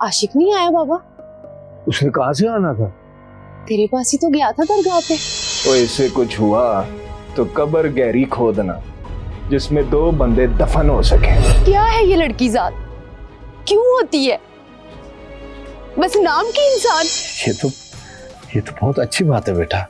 आशिक नहीं आया बाबा? उसने कहाँ से आना था? तेरे पास ही तो गया था दरगाह पे। तो इससे कुछ हुआ तो कब्र गहरी खोदना जिसमें 2 बंदे दफन हो सके। क्या है ये लड़की जात, क्यों होती है? बस नाम की इंसान। ये तो बहुत अच्छी बात है बेटा।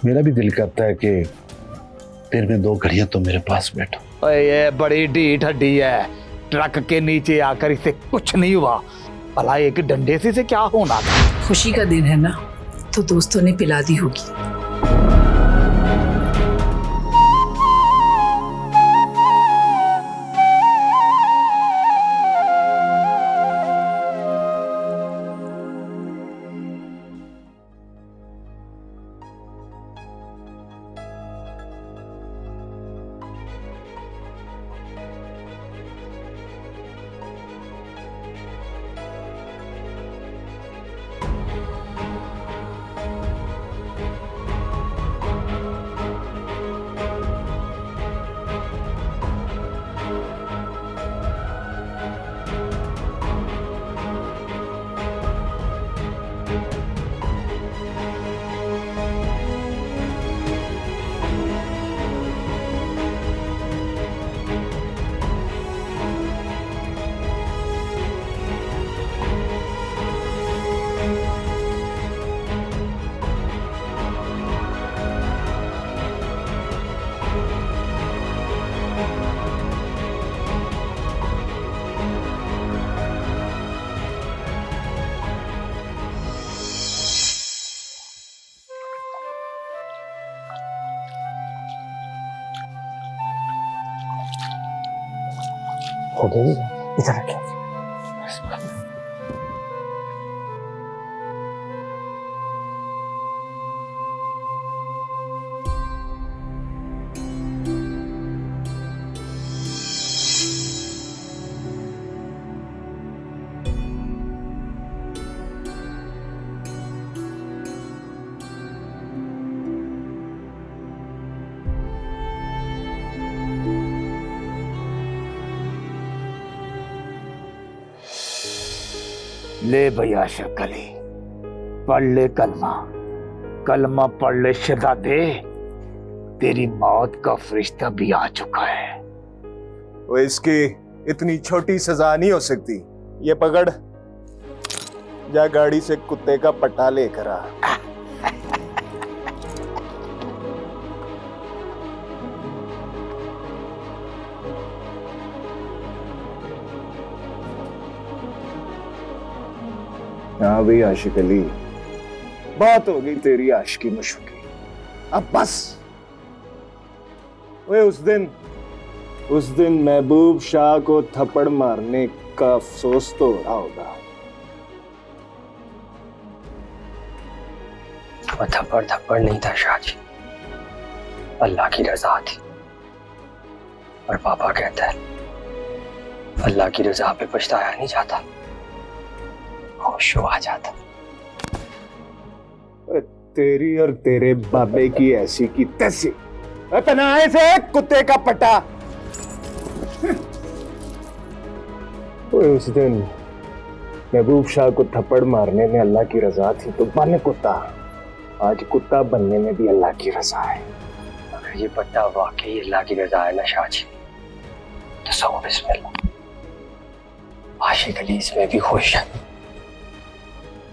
मेरा भी दिल करता है कि दिन में 2 घड़ियां तो मेरे पास बैठो। ओए ये बड़ी ढीठ हड्डी है, ट्रक के नीचे आकर इसे कुछ नहीं हुआ। भला एक डंडे से क्या होना था? खुशी का दिन है ना, तो दोस्तों ने पिला दी होगी। हो गई, इधर रखिए। ले भैया शक्कली, पढ़ ले कलमा, कलमा पढ़ ले शहजादे। तेरी मौत का फरिश्ता भी आ चुका है। वो इसकी इतनी छोटी सजा नहीं हो सकती। ये पकड़, जा गाड़ी से कुत्ते का पट्टा लेकर आ। हाँ भाई आशिक अली, बात हो गई तेरी आशिकी मशूकी, अब बस। वे उस दिन महबूब शाह को थप्पड़ मारने का अफसोस तो हो रहा होगा। वो थप्पड़ नहीं था शाहजी, अल्लाह की रजा थी। और पापा कहता है अल्लाह की रजा पे पछताया नहीं जाता, होश आ जाता। तेरी और तेरे बाबे की ऐसी की तैसी, पनाहे से कुत्ते का पट्टा। उस दिन महबूब शाह को थप्पड़ मारने में अल्लाह की रजा थी तो बन कुत्ता, आज कुत्ता बनने में भी अल्लाह की रजा है। अगर ये पट्टा वाकई अल्लाह की रजा है ना शाहजी, तो सो बिस्मिल्लाह, आशिक अली इसमें भी खुश है।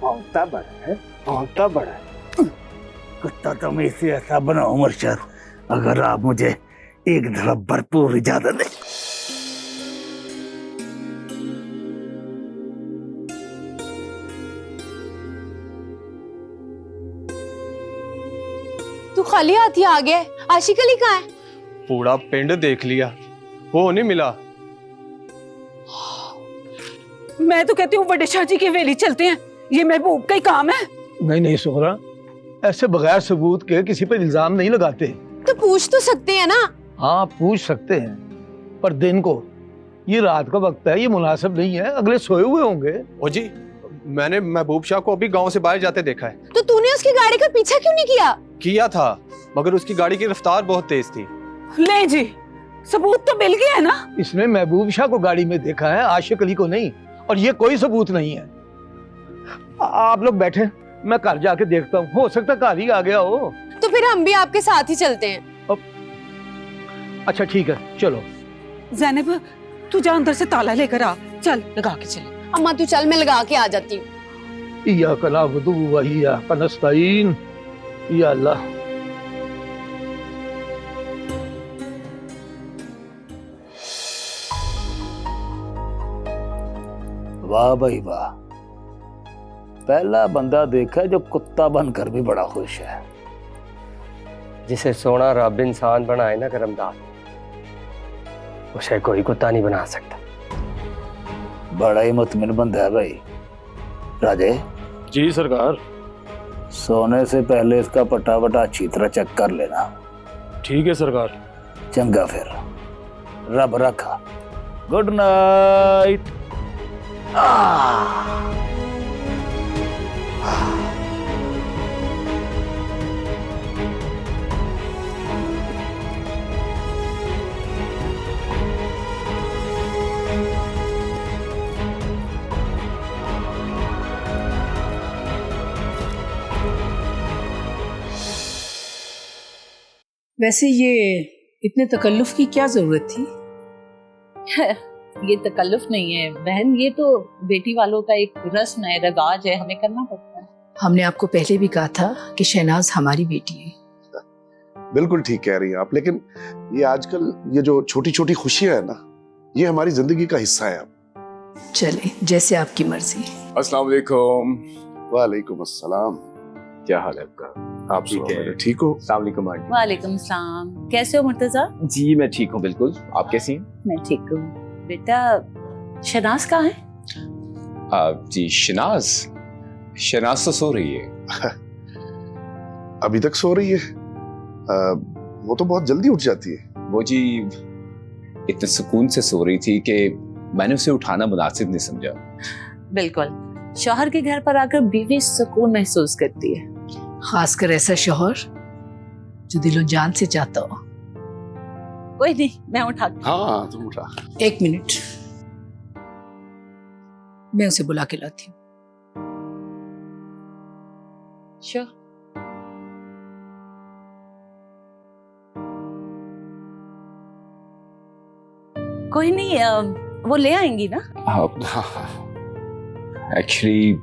भौंकता बड़ा है, भौंकता बड़ा है। कुत्ता तो मैं इसे ऐसा बनाऊं मर्शद, अगर आप मुझे एक धड़प भरपूर इजाजत दें। तू खाली हाथ ही आ गया? आशिक अली कहाँ है? पूरा पिंड देख लिया, वो नहीं मिला। मैं तो कहती हूँ बड़े शाह जी की हवेली चलते हैं, ये महबूब का ही काम है। नहीं सुहरा, ऐसे बगैर सबूत के किसी पर इल्जाम नहीं लगाते। तो पूछ तो सकते हैं ना। हाँ पूछ सकते हैं, पर दिन को, ये रात का वक्त है, ये मुनासिब नहीं है, अगले सोए हुए होंगे। ओ जी, मैंने महबूब शाह को अभी गांव से बाहर जाते देखा है। तो तूने उसकी गाड़ी का पीछा क्यों नहीं किया? किया था, मगर उसकी गाड़ी की रफ्तार बहुत तेज थी। ले जी, सबूत तो मिल गया है ना। इसने महबूब शाह को गाड़ी में देखा है, आशिक अली को नहीं। और ये कोई सबूत नहीं है। आप लोग बैठे, मैं घर जाके देखता हूँ, हो सकता घर ही आ गया हो। तो फिर हम भी आपके साथ ही चलते हैं। अच्छा ठीक है, चलो। जैनब तू जा अंदर से ताला लेकर आ, चल लगा के चले। अम्मा तू चल, मैं लगा के आ जाती हूँ। इय्याका नअबुदु व इय्याका नस्तईन। या अल्लाह। वाह भाई वाह, पहला बंदा देखा जो कुत्ता बनकर भी बड़ा खुश है। जिसे सोना रब इंसान बनाए ना करमदार, उसे कोई कुत्ता नहीं बना सकता। बड़ा ही मुतमिन बंदा है भाई। राजे जी सरकार। सोने से पहले इसका पटा वटा अच्छी तरह चेक कर लेना। ठीक है सरकार। चंगा फिर, रब रखा। Good night. वैसे ये इतने तकल्लुफ की क्या जरूरत थी? ये तकल्लुफ नहीं है बहन, ये तो बेटी वालों का एक रस्म है, रवाज है, हमें करना पड़ता है। हमने आपको पहले भी कहा था कि शहनाज हमारी बेटी है। बिल्कुल ठीक कह रही हैं आप, लेकिन ये आजकल ये जो छोटी छोटी खुशियां है ना, ये हमारी जिंदगी का हिस्सा है। अब चले, जैसे आपकी मर्जी। अस्सलाम वालेकुम। वालेकुम अस्सलाम। क्या हाल है आपका? आप सुनाओ, ठीक हो? अस्सलाम वालेकुम आंटी। वालेकुम सलाम। कैसे हो मुर्तजा? जी मैं ठीक हूँ बिल्कुल। आप कैसी हैं? मैं ठीक हूँ। बेटा शनाज कहाँ है? जी शनाज तो सो रही है। अभी तक सो रही है? वो तो बहुत जल्दी उठ जाती है। वो जी इतने सुकून से सो रही थी कि मैंने उसे उठाना मुनासिब नहीं समझा। बिल्कुल, शौहर के घर पर आकर बीवी सुकून महसूस करती है, खासकर ऐसा शौहर जो दिलो जान से चाहता हो। कोई नहीं, मैं उठा। हाँ तुम उठा। एक मिनट, मैं उसे बुला के लाती हूँ। श्योर। कोई नहीं, वो ले आएंगी ना। एक्चुअली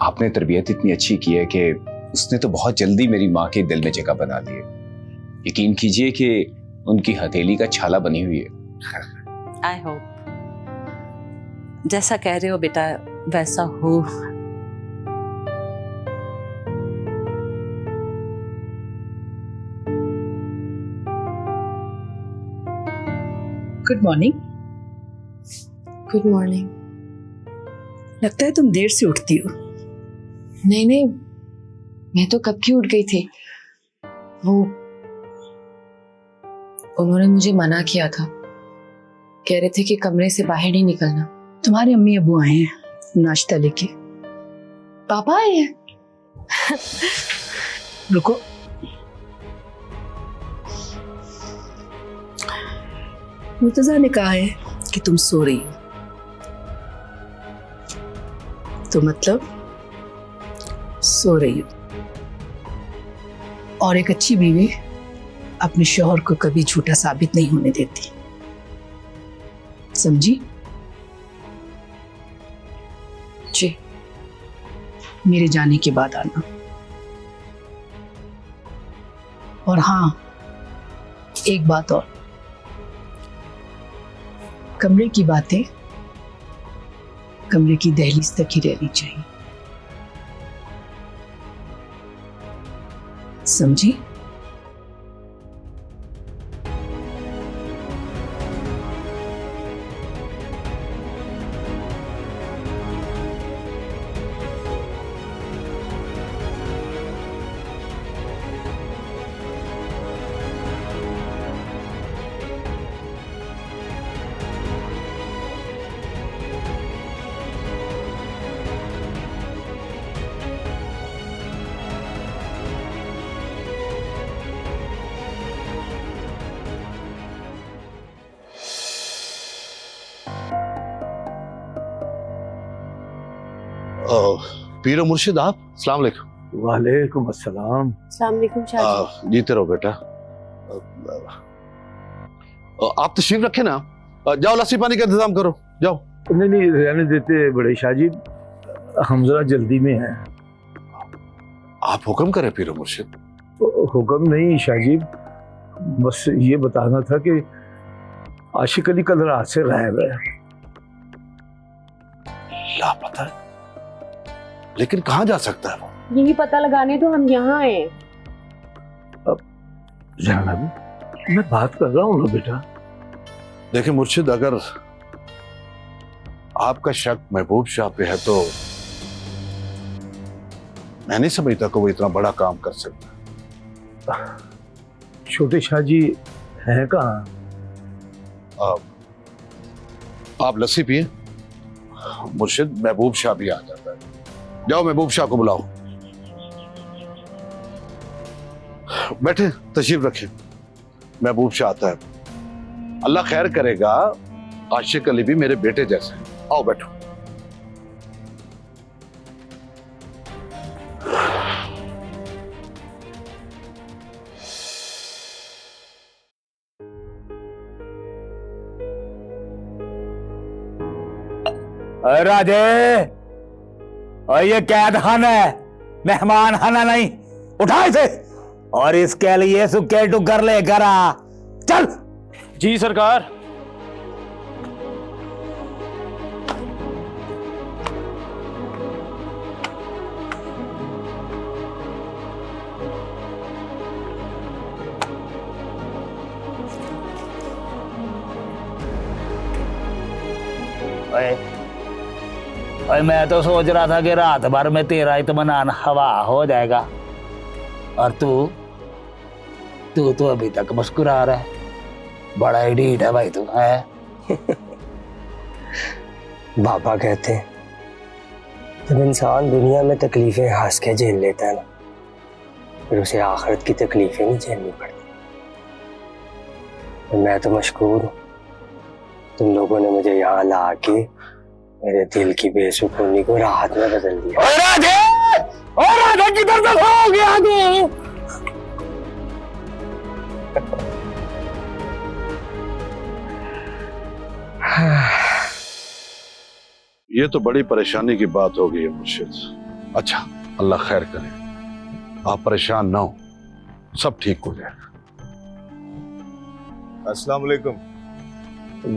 आपने तरबियत इतनी अच्छी की है कि उसने तो बहुत जल्दी मेरी माँ के दिल में जगह बना ली है। यकीन कीजिए कि उनकी हथेली का छाला बनी हुई है। आई होप जैसा कह रहे हो बेटा वैसा हो। Good morning. Good morning. लगता है तुम देर से उठती हो। नहीं नहीं, मैं तो कब की उठ गई थी। वो उन्होंने मुझे मना किया था, कह रहे थे कि कमरे से बाहर नहीं निकलना। तुम्हारे अम्मी अबू आए हैं नाश्ता लेके। पापा आए हैं? रुको, मुर्तजा ने कहा है कि तुम सो रही हो, तो मतलब सो रही हो। और एक अच्छी बीवी अपने शौहर को कभी झूठा साबित नहीं होने देती, समझी? जी। मेरे जाने के बाद आना। और हाँ, एक बात और, कमरे की बातें कमरे की दहलीज तक ही रहनी चाहिए, समझी? पीरो मुर्शिद, आप? अस्सलाम वालेकुम। वालेकुम अस्सलाम। अस्सलाम वालेकुम शाहजी। जीते रहो बेटा। आप तशरीफ रखें ना, जाओ लस्सी पानी का इंतजाम करो, जाओ। नहीं नहीं, रहने देते बड़े शाहजी, हम जरा जल्दी में हैं। आप हुक्म करें पीरो मुर्शिद। हुक्म नहीं शाहजी, बस ये बताना था कि आशिक अली कल रात से गायब है। लापता है? लेकिन कहाँ जा सकता है वो? यही पता लगाने तो हम यहाँ आए। जनाब, मैं बात कर रहा हूँ ना बेटा। देखिए मुर्शिद, अगर आपका शक महबूब शाह पे है तो मैं नहीं समझता कि वो इतना बड़ा काम कर सकता। छोटे शाहजी हैं कहाँ? आप लस्सी पिए, मुर्शिद महबूब शाह भी आ जाता है। जाओ महबूब शाह को बुलाओ। बैठे, तशरीफ रखें, महबूब शाह आता है। अल्लाह खैर करेगा, आशिक अली भी मेरे बेटे जैसे हैं। आओ बैठो। राधे, और ये कैद खाना है, मेहमान खाना नहीं। उठा इसे और इसके लिए सुखे टुकर लेकर आ। चल। जी सरकार। और मैं तो सोच रहा था कि रात भर में तेरा इत्मीनान हवा हो जाएगा, और तू तो अभी तक मुस्कुरा रहा है। बड़ा ही ढीठ है भाई तू है। बाबा कहते हैं जब इंसान दुनिया में तकलीफें हंस के झेल लेता है ना, फिर उसे आखिरत की तकलीफें नहीं झेलनी पड़ती। मैं तो मशकूर हूँ, तुम लोगों ने मुझे यहाँ ला के मेरे दिल की बेसुकूनी को राहत में बदल दिया। राधे किधर तक हो गया तू? ये तो बड़ी परेशानी की बात हो गई है मुर्शिद। अच्छा, अल्लाह खैर करे, आप परेशान ना हो, सब ठीक हो जाएगा। अस्सलाम वालेकुम।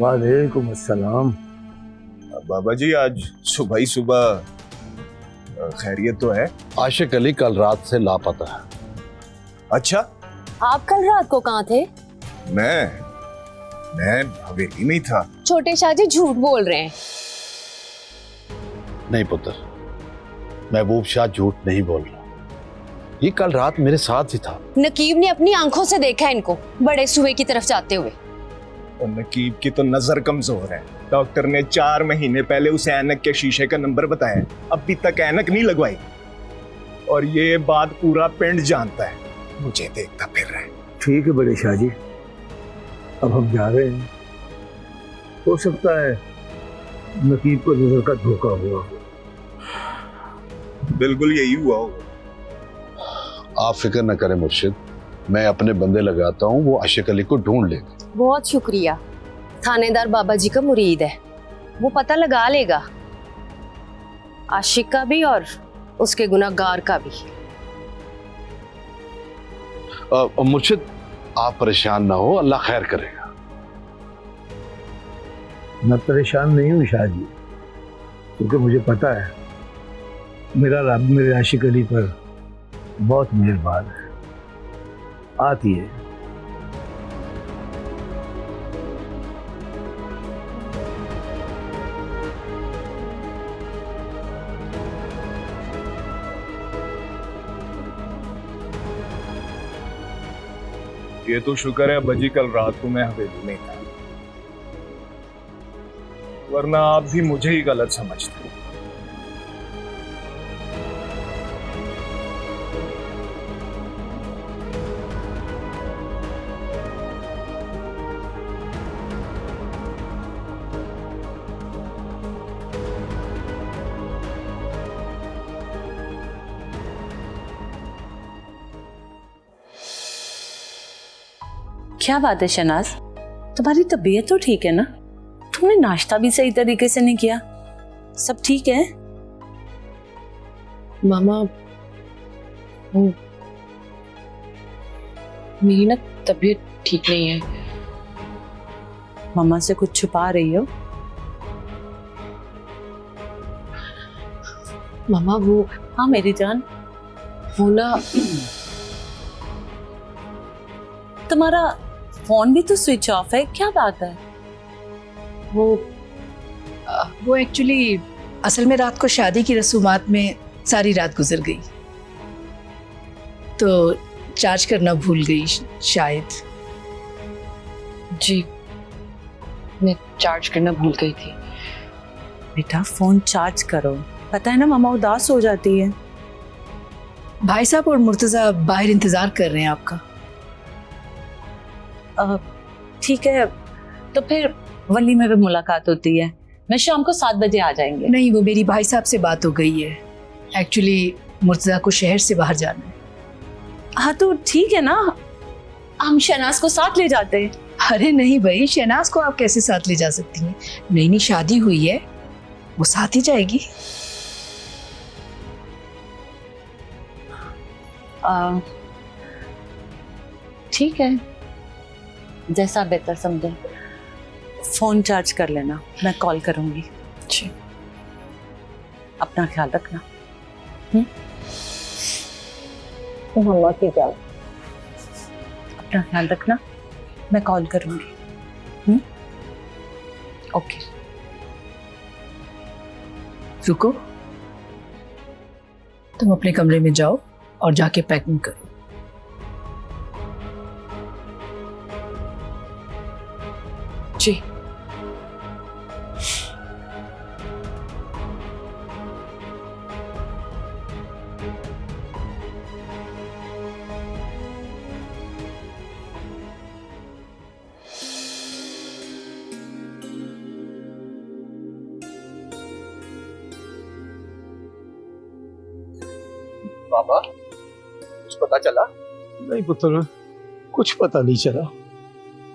वालेकुम अस्सलाम। बाबा जी, आज सुबह ही सुबह खैरियत तो है? आशिक अली कल रात से लापता है। अच्छा, आप कल रात को कहाँ थे? मैं हवेली में ही था। छोटे शाहजी झूठ बोल रहे हैं। नहीं पुत्र, महबूब शाह झूठ नहीं बोल रहा, ये कल रात मेरे साथ ही था। नकीब ने अपनी आंखों से देखा इनको बड़े सुबह की तरफ जाते हुए। और नकीब की तो नजर कमजोर है। डॉक्टर ने 4 महीने पहले उसे ऐनक के शीशे का नंबर बताया, अभी तक ऐनक नहीं लगवाई। और ये बात पूरा पिंड जानता है, मुझे देखता फिर रहा है। ठीक है बड़े शाहजी, अब हम जा रहे हैं। हो सकता है नकीब को नजर का धोखा हुआ। बिल्कुल यही हुआ होगा। आप फिक्र न करें मुर्शिद, मैं अपने बंदे लगाता हूँ, वो आशिक अली को ढूंढ लेगा। बहुत शुक्रिया। थानेदार बाबा जी का मुरीद है, वो पता लगा लेगा, आशिक का भी और उसके गुनाहगार का भी। मुर्शिद, आप परेशान ना हो, अल्लाह खैर करेगा। मैं परेशान नहीं हूँ शाहजी, क्योंकि मुझे पता है मेरा रब मेरे आशिक अली पर बहुत मेहरबान है। आती है। ये तो शुक्र है बजी कल रात को मैं हवेली में था, वरना आप भी मुझे ही गलत समझते। क्या बात है शहनाज, तुम्हारी तबीयत तो ठीक है ना? तुमने नाश्ता भी सही तरीके से नहीं किया, सब ठीक है? मामा, वो मेरी ना तबीयत ठीक नहीं है। मम्मा से कुछ छुपा रही हो? मामा वो, हाँ मेरी जान, वो ना, तुम्हारा फोन भी तो स्विच ऑफ है, क्या बात है? वो एक्चुअली असल में रात को शादी की रसूमात में सारी रात गुजर गई, तो चार्ज करना भूल गई शायद। जी मैं चार्ज करना भूल गई थी। बेटा फोन चार्ज करो, पता है ना मम्मा उदास हो जाती है। भाई साहब और मुर्तजा बाहर इंतजार कर रहे हैं आपका। ठीक है, तो फिर वलीमे में मुलाकात होती है, मैं शाम को 7 बजे आ जाएंगे। नहीं, वो मेरी भाई साहब से बात हो गई है, एक्चुअली मुर्तजा को शहर से बाहर जाना है। हाँ तो ठीक है ना, हम शहनाज को साथ ले जाते हैं। अरे नहीं भाई, शहनाज को आप कैसे साथ ले जा सकती हैं? नई नई शादी हुई है, वो साथ ही जाएगी। ठीक है, जैसा बेहतर समझे। फोन चार्ज कर लेना, मैं कॉल करूंगी। जी अपना ख्याल रखना। मम्मा की जाओ, अपना ख्याल रखना, मैं कॉल करूंगी। ओके। रुको, तुम अपने कमरे में जाओ और जाके पैकिंग करो। जी बाबा कुछ पता चला? नहीं पुत्र, कुछ पता नहीं चला।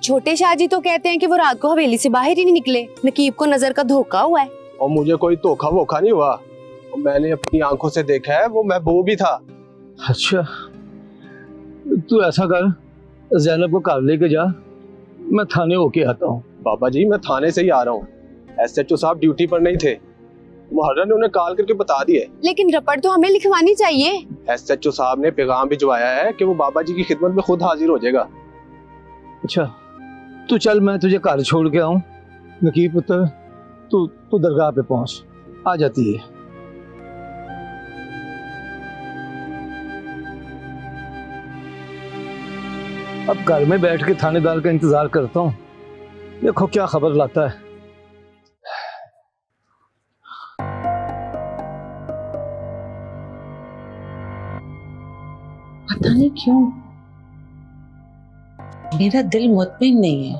छोटे शाहजी तो कहते हैं कि वो रात को हवेली से बाहर ही नहीं निकले, नकीब को नजर का धोखा हुआ है। और मुझे कोई धोखा वोखा नहीं हुआ, मैंने अपनी आंखों से देखा है, वो महबूब भी था। अच्छा, तू ऐसा कर, ज़ैनब को कार लेके जा, मैं थाने होके आता हूँ। बाबा जी मैं थाने से ही आ रहा हूँ, SHO साहब ड्यूटी पर नहीं थे, मुहर्रर ने उन्हें कॉल करके बता दिए। लेकिन रपट तो हमें लिखवानी चाहिए। SHO साहब ने पैगाम भिजवाया है कि वो बाबा जी की खिदमत में खुद हाजिर हो जाएगा। अच्छा, तू चल, मैं तुझे कार छोड़ के आऊँ। नकीब पुत्र, तू दरगाह पे पहुँच, आ जाती है। अब घर में बैठ के थानेदार का इंतजार करता हूँ, देखो क्या खबर लाता है। पता नहीं क्यों मेरा दिल मुतमिन नहीं है।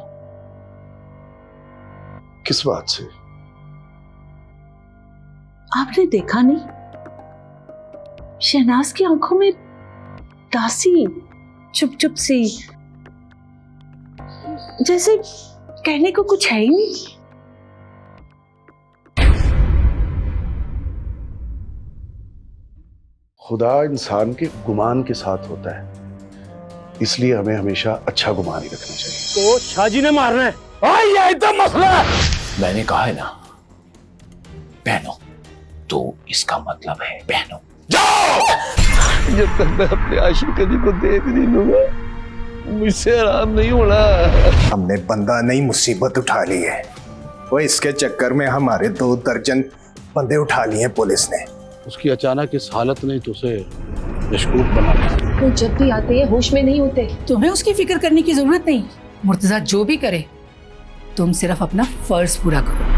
किस बात से? आपने देखा नहीं, शहनाज की आंखों में दासी, चुप चुप सी, जैसे कहने को कुछ है ही नहीं। खुदा इंसान के गुमान के साथ होता है, इसलिए हमें हमेशा अच्छा गुमान ही रखना चाहिए। तो शाहजी ने मारना है, यही तो मसला है। मैंने कहा है ना बहनों, तो इसका मतलब है बहनों। जब तक मैं अपने आशिक अली को देख नहीं लूंगा, मुझसे आराम नहीं होना। हमने बंदा नहीं मुसीबत उठा ली है, वो इसके चक्कर में हमारे 2 दर्जन बंदे उठा लिए हैं पुलिस ने। उसकी अचानक इस हालत ने तो उसे मशकूक बना दिया। वो जब भी आते हैं होश में नहीं होते। तुम्हें उसकी फिक्र करने की जरूरत नहीं, मुर्तजा जो भी करे तुम सिर्फ अपना फर्ज पूरा करो।